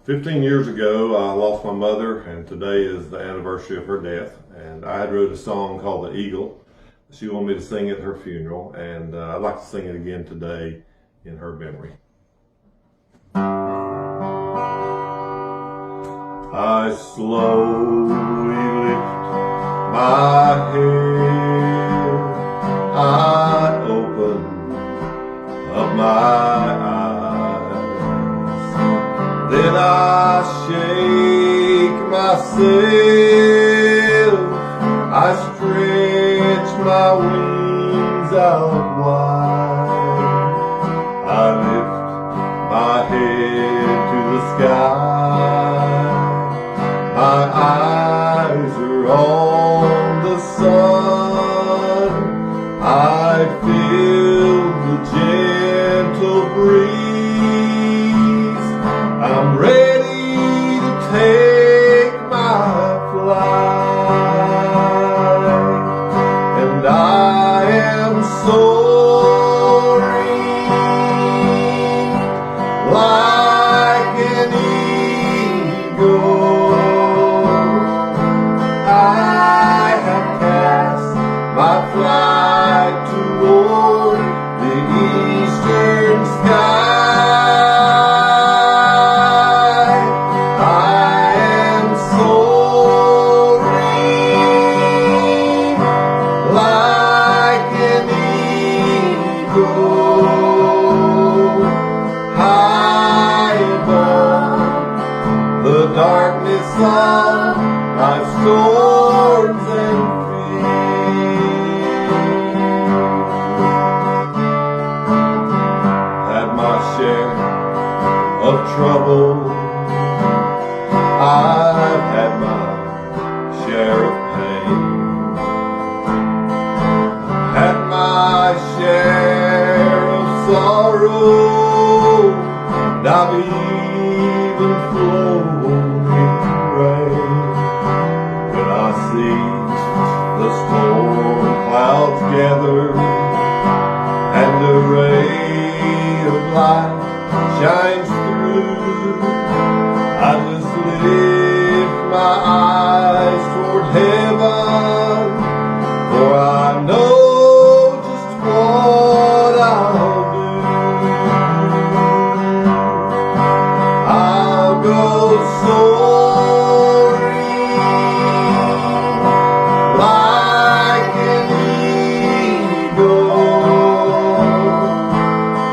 15 years ago, I lost my mother, and today is the anniversary of her death. And I had wrote a song called The Eagle. She wanted me to sing it at her funeral, and I'd like to sing it again today in her memory. I slowly lift my head, I open up my eyes, then I shake myself, I stretch my wings out wide, I lift my head to the sky, my eyes are on the sun, I feel the gentle breeze, I'm ready to take my flight, and I am soaring like an eagle. I have cast my flight toward the eastern sky. I am soaring like an eagle, high above the darkness of life's storms and fears. Had my share of trouble, I've had my share of pain, had my share of sorrow, and I've even flown in rain. When I see the storm clouds gather and a ray of light shines through, I just lift my eyes toward heaven, for I know just what I'll do. I'll go soaring like an eagle.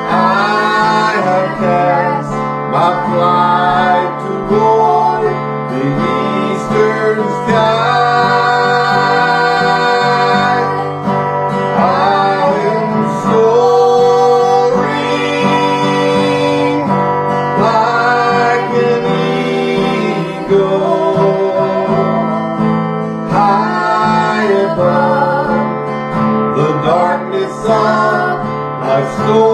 I have cast my flight toward the eastern sky. I am soaring like an eagle, high above the darkness of life's storm.